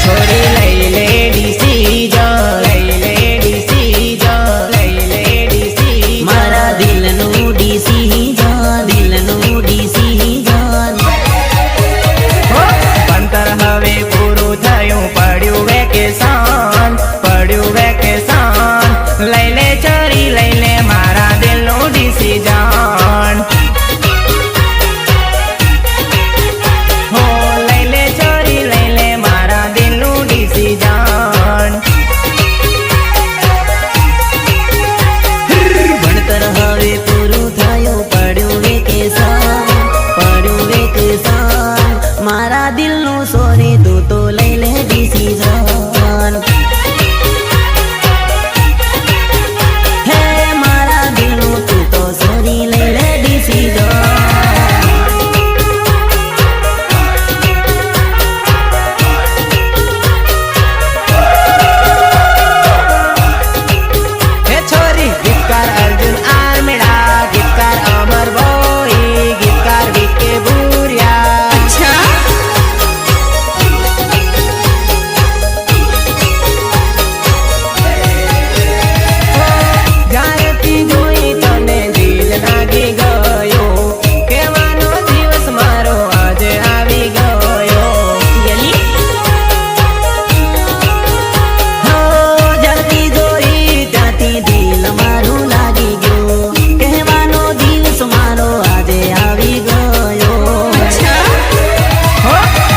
छोरी लई ले डिसीजन, लई ले डिसीजन, लई ले डिसीजन, मारा दिलનું ડિસિઝન, દિલનું ડિસિઝન। ભણતર હવે પૂરું થયું, પડ્યું વેકેશન, પડ્યું વેકેશન, લઈ લે ચોરી લઈ લે મારા દિલનું ડિસીજન। હો લઈ લે ચોરી લઈ લે મારા દિલનું ડિસીજન। ભણતર હવે પૂરું થયું, પડ્યું વેકેશન, પડ્યું વેકેશન, મારા દિલનું સોરી તું તો લઈ લે ડિસિઝન। હે મારા દિલનું તું તો સોરી લઈ લે ડિસિઝન। હે છોરી ગીતકાર અર્જુન આર્મેડા, ગીતકાર અમર ભોઈ, ગીતકાર વિકે ભૂરિયા। જ્યારેથી જોઈ તને દિલ લાગી ગયો, કહેવાનો દિવસ મારો આજે આવી ગયો। હો જ્યાંથી જોઈ ત્યાંથી દિલ મારું લાગી ગયું, કહેવાનો દિવસ મારો આજે આવી ગયો।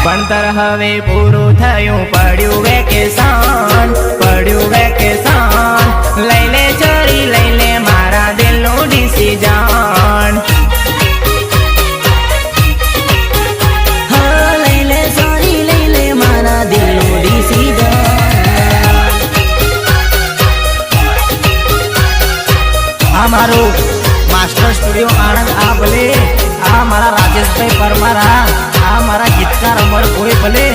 ભણતર હવે પૂરું થયું, પડ્યું વેકેશન, પડ્યું વેકેશન, લઈ લે ચોરી લઈ લે મારા દિલનું ડિસીજન। હા લઈ લે સોરી લઈ લે મારા દિલનું ડિસિઝન। આ મારું માસ્ટર સ્ટુડિયો આણંદ, આ ભલે આ મારા રાજેશભાઈ પરમાર, આ મારા ગીતકાર અમર ભોઈ ભલે।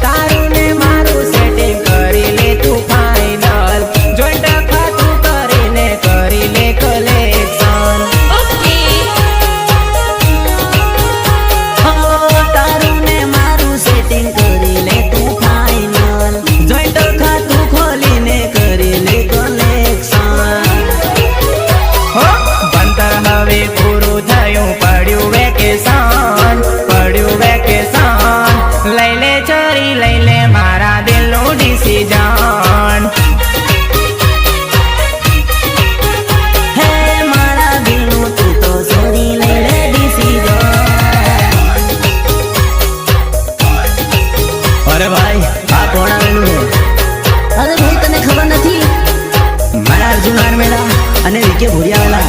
તારું ને મારું સેટિંગ કરી લે તું ફાઇનલ, જોઈન્ટ ખાતું કરીને કરી લે કલેક્શન। હો તારું ને મારું સેટિંગ કરી લે તું ફાઇનલ, જોઈન્ટ ખાતું ખોલીને કરી લે કલેક્શન। ભણતર હવે પૂરું થયું, પડ્યું વેકેશન, પડ્યું વેકેશન, લઈ લે ચોરી લઈ લે મારા દિલનું ડિસીજન। હે મારા દિલનું તું તો સોરી લઈ લે ડિસિઝન। અરે ભાઈ આ કોણ આવેલું છે? અરે ભાઈ તને ખબર નથી? મારા અર્જુન આર્મેડા અને વિકે ભૂરિયા આવેલા।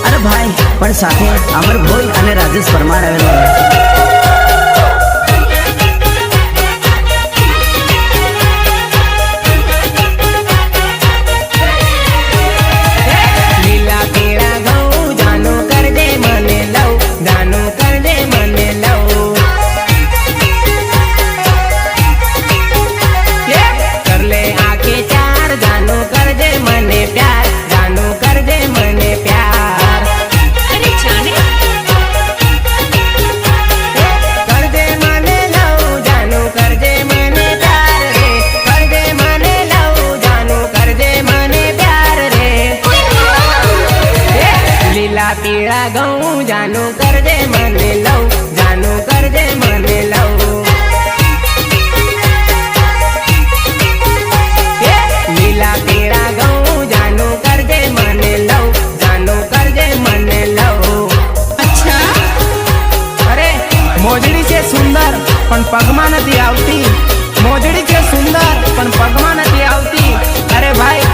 અરે ભાઈ પણ સાથે અમર ભોઈ અને રાજેશ પરમાર આવેલો છે। લીલા પીળા ઘઉં જાનું કરજે મને લવ, જાનું કરજે મને લવ, કર લે આંખે ચાર, જાનું કરજે મને પ્યાર, જાનું કરજે મને પ્યાર। કરજે મને લવ, જાનું કરજે મને પ્યાર રે, કરજે મને લવ, જાનું કરજે મને પ્યાર રે। લીલા પીળા ઘઉં જાનું કરજે મને લવ, જાનું કરજે મને લવ, લીલા પીળા ઘઉં જાનું કરજે મને લવ, જાનું કરજે મને લવ। અરે મોજડી છે સુંદર પણ પગમાં નથી આવતી, મોજડી છે સુંદર પણ પગમાં નથી આવતી। અરે ભાઈ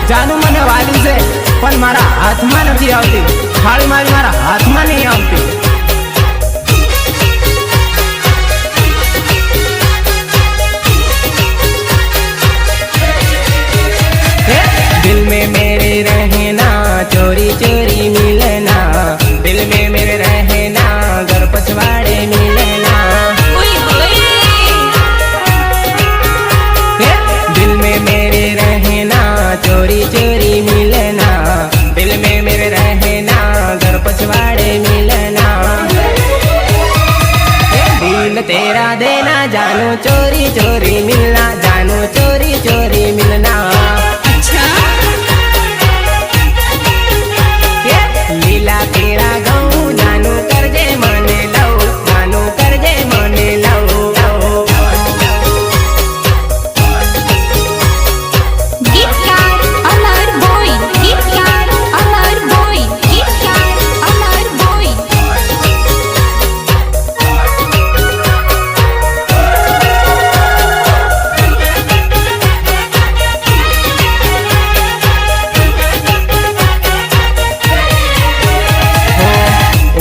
જાનું મને વાલી છે પણ મારા હાથમાં નથી આવતી, થાળી મારી મારા હાથમાં चोरी चोरी मिलना, जानू चोरी चोरी मिलना। अच्छा લીલા પીળા ઘઉં જાનું કરજે મને લઉં, જાનું કરજે મને લઉં। ગીતકાર અમર બોય, ગીતકાર અમર બોય, ગીતકાર અમર બોય।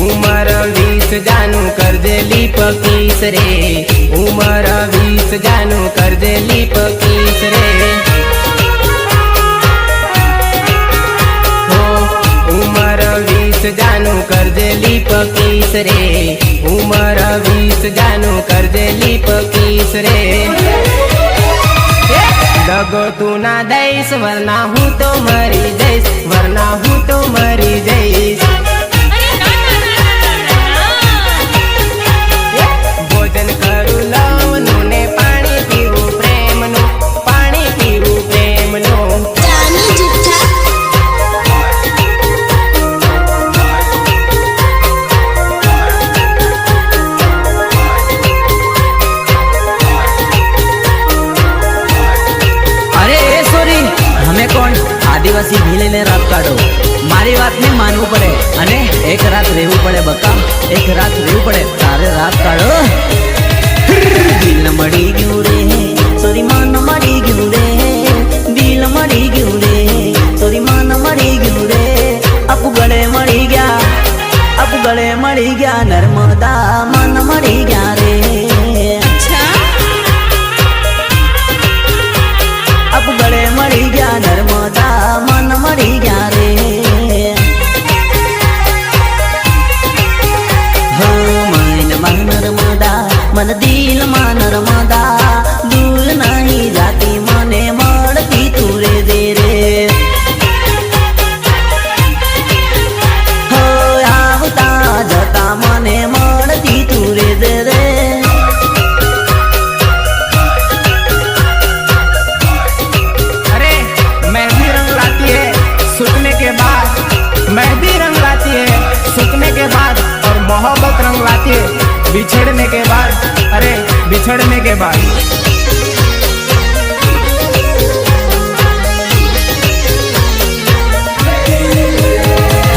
ઉમર 20 જાનું કરજે લીપ કીસ રે, ઉમર 20 જાનું કરજે લીપ કીસ રે। ઉમર 20 જાનું કરજે લીપ કીસ રે, ઉમર 20 જાનું કરજે લીપ કીસ રે। દગો તું ના દઈશ વરના હું તો મરી જઈશ, વરના હું તો મરી જઈશ। ભોજન કરું લવનું ને પાણી પીવું પ્રેમનું, પાણી પીવું પ્રેમનું। જાનું જુઠ્ઠા अरे ए सोरी, हमें कौन आदिवासी भी लेने रात काढो। मारी बात ने मानવું પડે અને એક રાત રહેવું પડે બકા, એક રાત રહેવું પડે તારે રાત કાઢો। દિલ મળી ગયું રે સોરી, મન મળી ગયું રે, દિલ મળી ગયું રે સોરી, મન મળી ગયું રે। અપ ગળે મળી ગયા, અપ ગળે મળી ગયા નર્મદા, મન મળી ગયા રે। अच्छा અપ ગળે મળી ગયા નર્મદા, મન મળી ગયા રે। હો મન માં નર્મદા, મન દિલ માં નર્મદા, દૂર નહીં જાતી મને મળતી તું રે દે રે। હો આવતા જતા મને મળતી તું રે દે રે। अरे मेहंदी रंग लाती है सूखने के बाद, मेहंदी रंग लाती है सूखने के बाद, और मोहब्बत रंग लाती है बिछड़ने के बाद। अरे बिछड़ने के बाद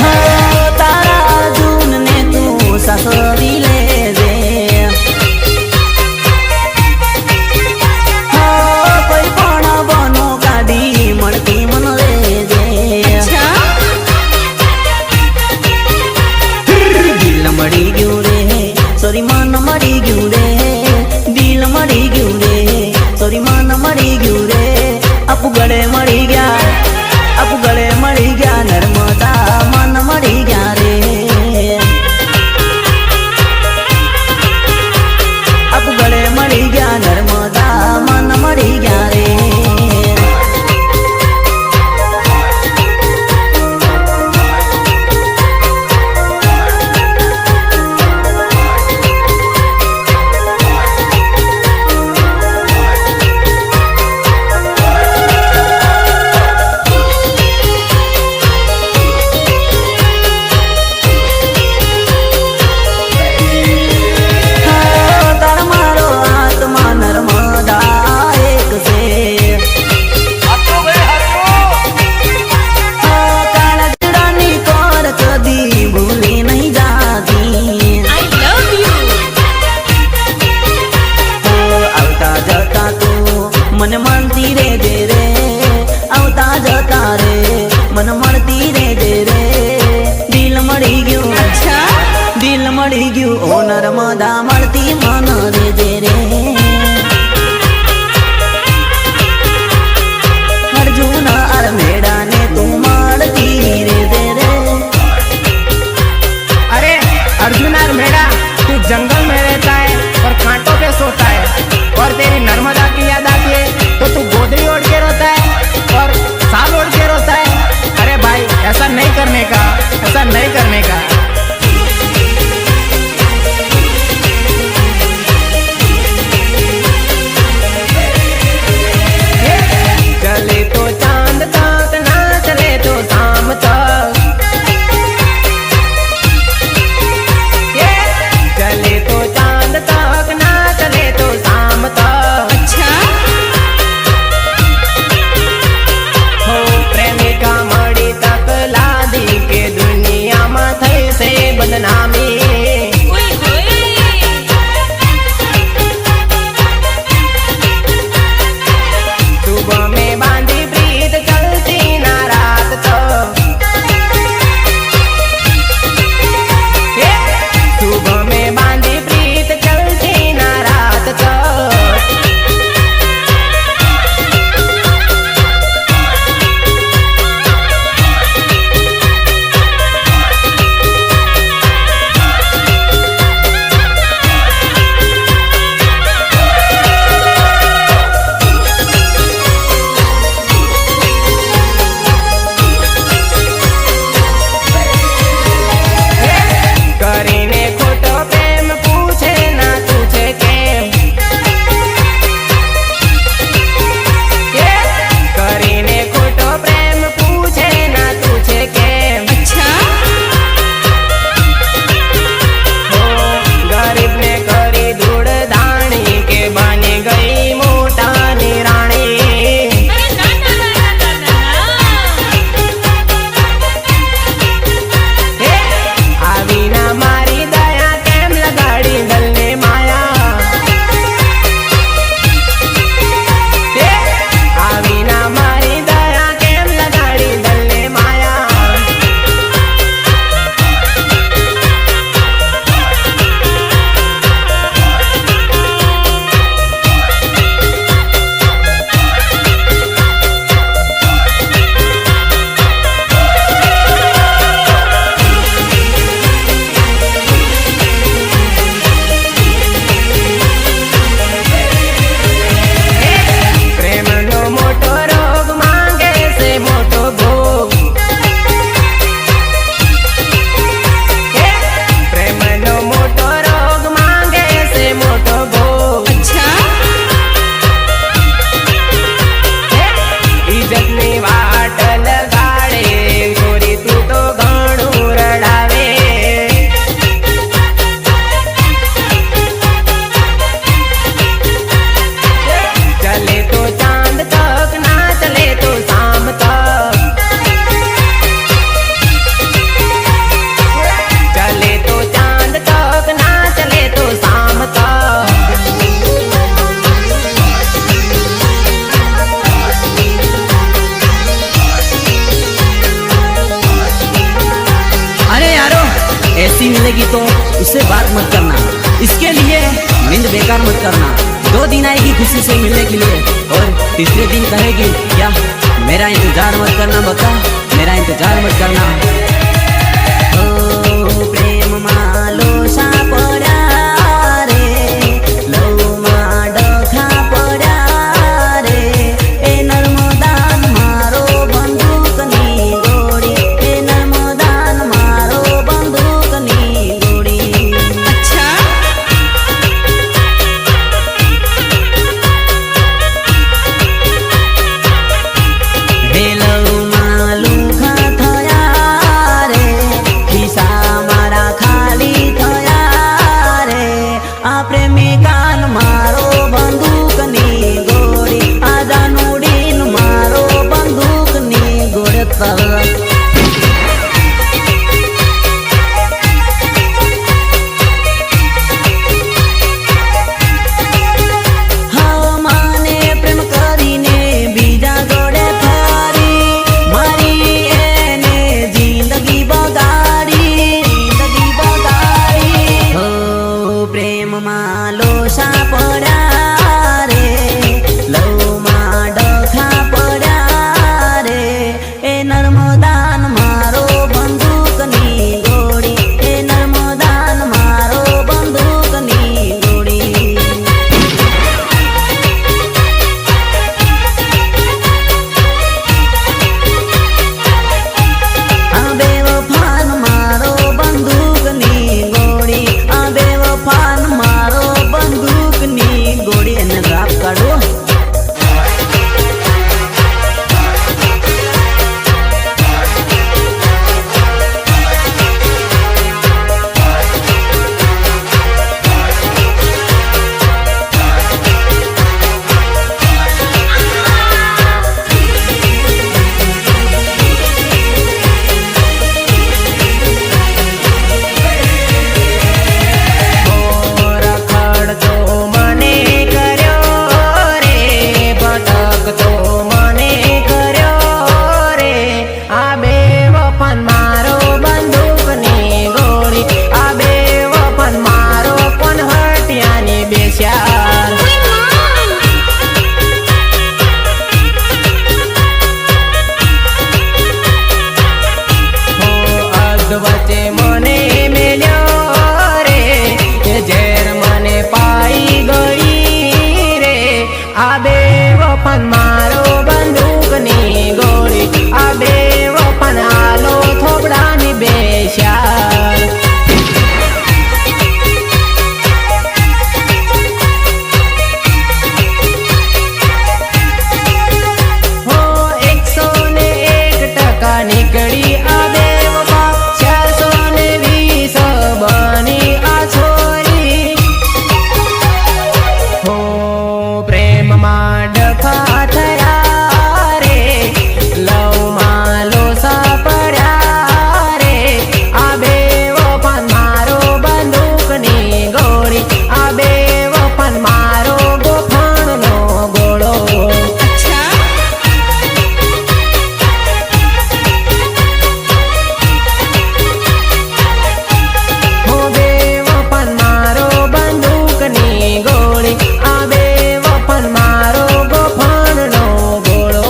હા તારા જૂનને તું સાસરી લેજે। હા કોઈ પણ બનો કાઢી મળતી મન લેજે। अच्छा દિલ મળી ગયું રે સોરી, મન મળી ગયું રે, દિલ મળી ગયું રે સોરી, મન મળી ગયું રે। અપ ગળે મળી ગયા, અપ ગળે મળી ગયા નર્મદા, મન મળી ગયા રે। અપ ગળે મળી ગયા નર્મદા, મન મળી ગયા રે। मिलेगी तो उससे बात मत करना, इसके लिए नींद बेकार मत करना। 2 दिन आएगी खुशी से मिलने के लिए और तीसरे दिन कहेगी क्या मेरा इंतजार मत करना, बता मेरा इंतजार मत करना। ओ प्रेम मालो सा पड़ा रे, लव मा डखा पड़ा रे, ए नर्मदान मारो बंदूकनी गोड़ी, ए नर्मदान मारो बंदूकनी गोड़ी। अच्छा हे लव मालू खा थया रे, खिसा मारा खाली थया रे, आ प्रेमिकान मारो बंदूकनी गोड़ी, आ जानुडीन मारो बंदूकनी गोड़ी तर। માને પ્રેમ કરીને બીજા જોડે ફરી, મારી એને જિંદગી બગાડી, જિંદગી બગાડી। હો પ્રેમમાં લોસા પડ્યા રે, લવમાં ડખા પડ્યા રે, એ નર્મદાન મારો બંદૂકની ગોળી, એ નર્મદાન મારો બંદૂકની ગોળી। આ બેવફાન મારો બંદૂકની ગોળી, આ બેવફાન મારો બંદૂકની ગોળી। એને રાપ કાઢો। રખડતો મને કર્યો રે, ભટકતો મને કર્યો રે, આ બેવફાન મારો બંદૂકની ગોળી, આ બેવફાન મારો કોણ હટિયાની બેસ્યાર। વચ્ચે મને મેલ્યો રે, એ ઝેર મને પાઈ ગઈ રે, આ બેવફાન મારો બંદૂકની ગોળી, આ બેવફાન હાલો થોબડાની બેસ્યાર। હો 101% નીકળી આ બેવફા, 420 બની આ છોરી। હો પ્રેમમાં ડખા થયા રે, લવમાં લોસા પડ્યા રે, આ બેવફાન મારો બંદૂકની ગોળી, આ બેવફાન મારો ગોફણનો ગોળો। अच्छा હો બેવફાન મારો બંદૂકની ગોળી, આ બેવફાન મારો ગોફણનો ગોળો।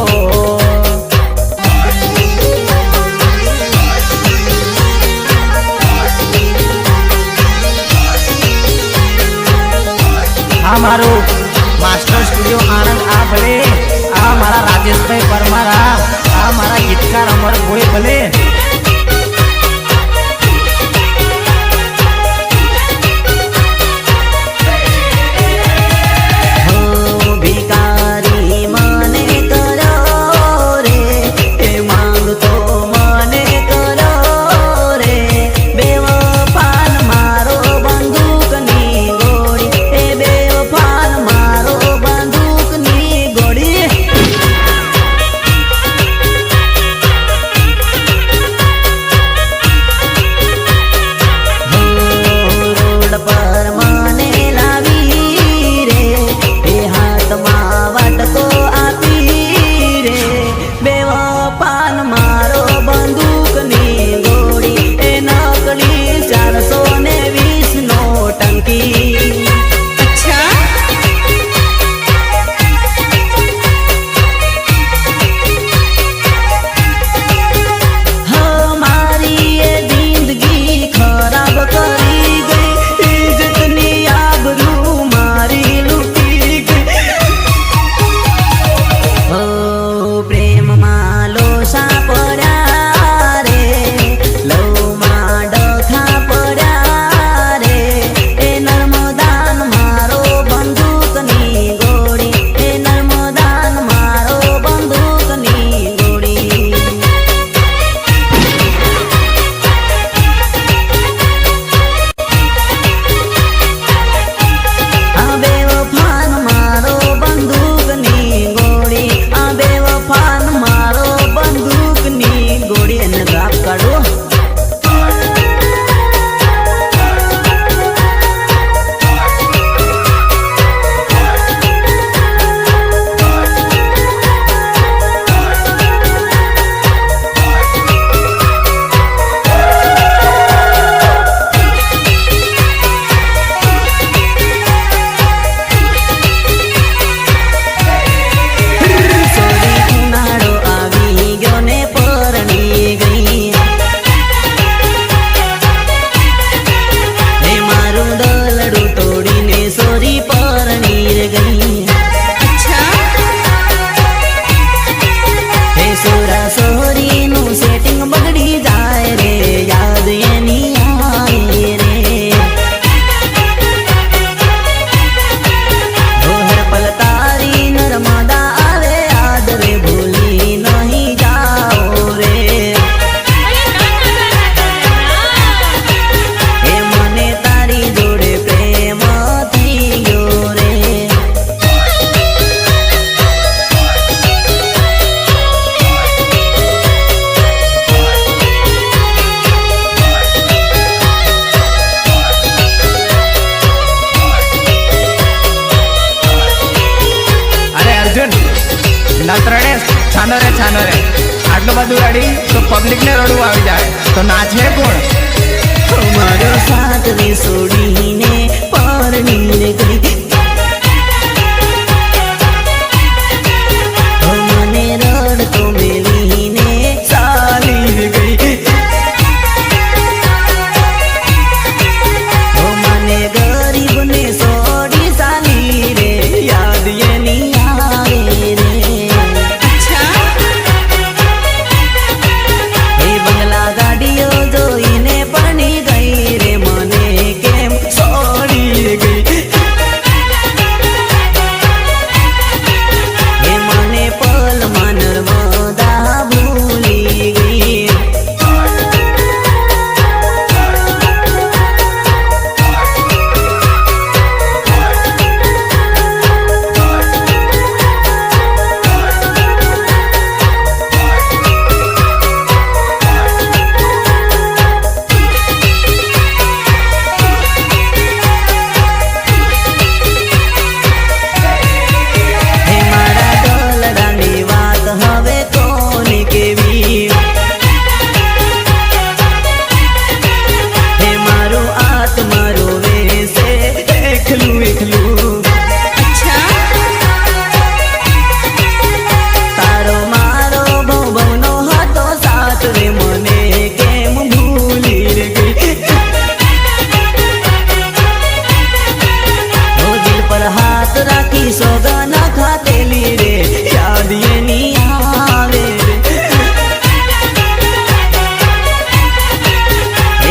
આ મારું માસ્ટર સ્ટુડિયો આણંદ, આ ભલે આ મારા રાજેશભાઈ પરમાર, આ મારા ગીતકાર અમર ભોઈ ભલે। હો ભિખારી મને કર્યો રે, એ માંગતો મને કર્યો રે, બેવફાન મારો બંદૂકની ગોળી, એ બેવફાન મારો બંદૂકની ગોળી। છાનો રે આટલું બધું રડી તો પબ્લિક ને રડવું આવી જાય તો નાચે કોણ? મારો સાથ રે છોડીને પરણીને ગઈ, મને રડતો મેલીને ચાલી ગઈ, મને ગરીબને છોડી ચાલી રે, યાદ એની આવે રે. अच्छा એ બંગલા ગાડીઓ જોઈને પરણી ગઈ રે, મને કેમ છોડી ગઈ, એ મને પલમાં નર્મદા ભૂલી ગઈ. હે મારા દોલડાની વાત હવે કોને કેવી, હે મારું આત્મા રોવે છે એકલું એકલું. अच्छा તારો મારો ભવનો હતો સાથ રે, મને કેમ ભૂલી રે ગઈ. ઓ દિલ પર હાથ રાખી સોગન ખાતેલી રે, યાદ એની આવે રે.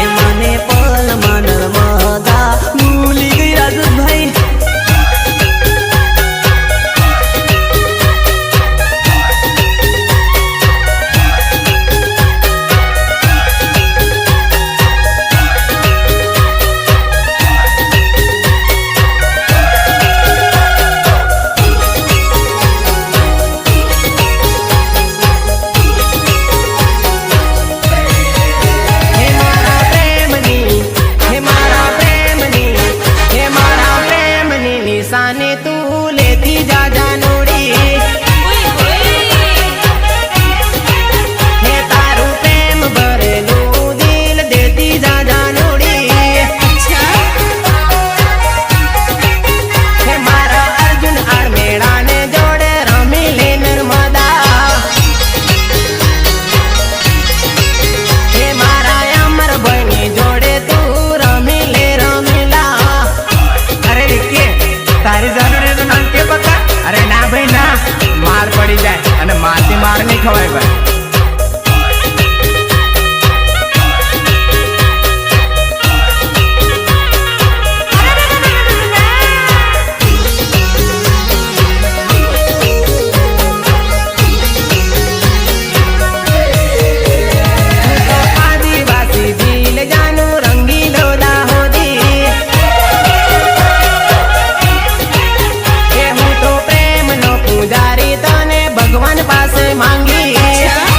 એ મને પલમાં નર્મદા ભૂલી ગઈ રાજભાઈ. હે મારા પ્રેમની, હે મારા પ્રેમની, હે મારા પ્રેમની નિશાની તું લેતી જા જાનુડી, હે તારું પ્રેમ ભરેલું દિલ દેતી જા જાનુડી, अच्छा હે મારા અર્જુન આળમેળાને જોડે રમી લે નર્મદા, હે મારા અમરભાઈની જોડે તું રમી લે રમીલા. અરે વિક્કી, તારી જરૂર તો નામ કે બકા? અરે ના ભાઈ ના, માર પડી જાય અને મારથી માર નહીં ખવાય ભાઈ. આદિવાસી દિલ જાનું રંગીલો દાહોદી, કે હું તો પ્રેમનો પૂજારી તને ભગવાન પાસે માંગી, अच्छा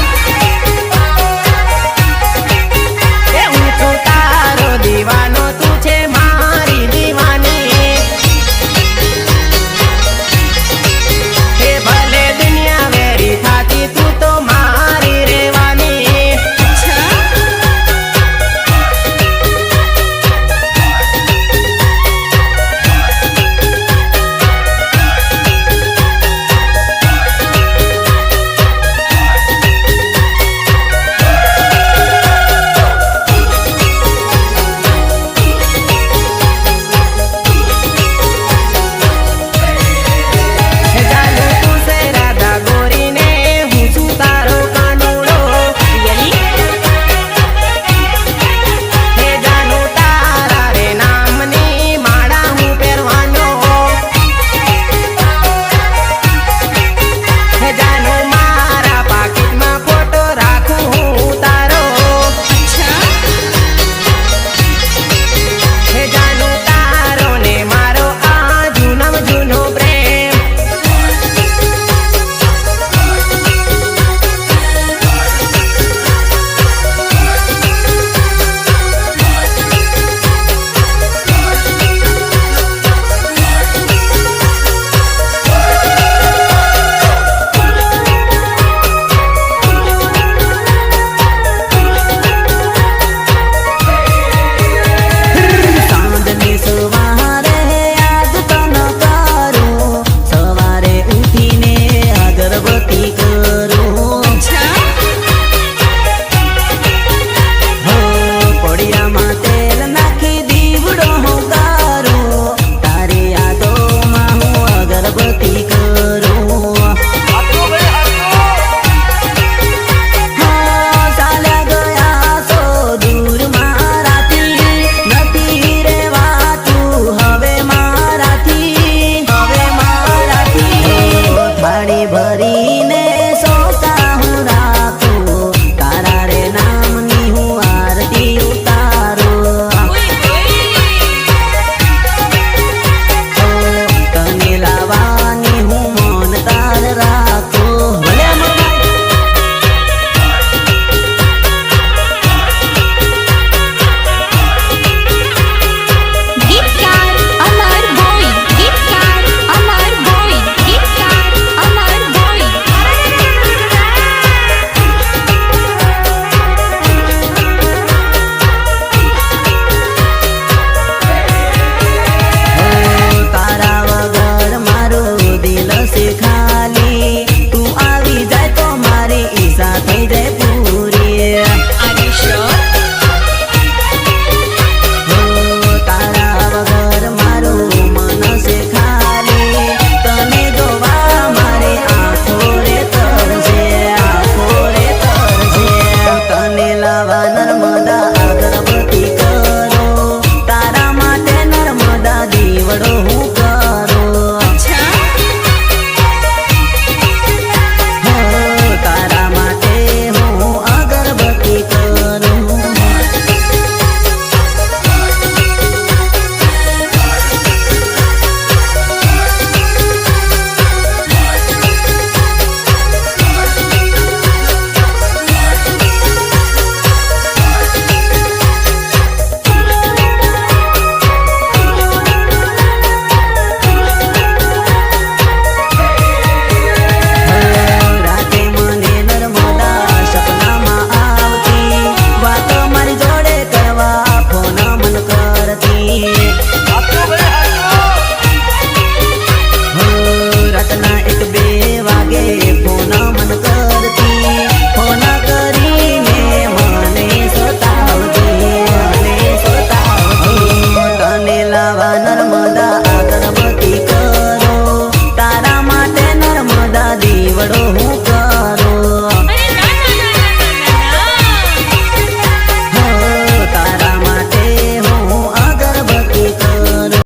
થઈ જાય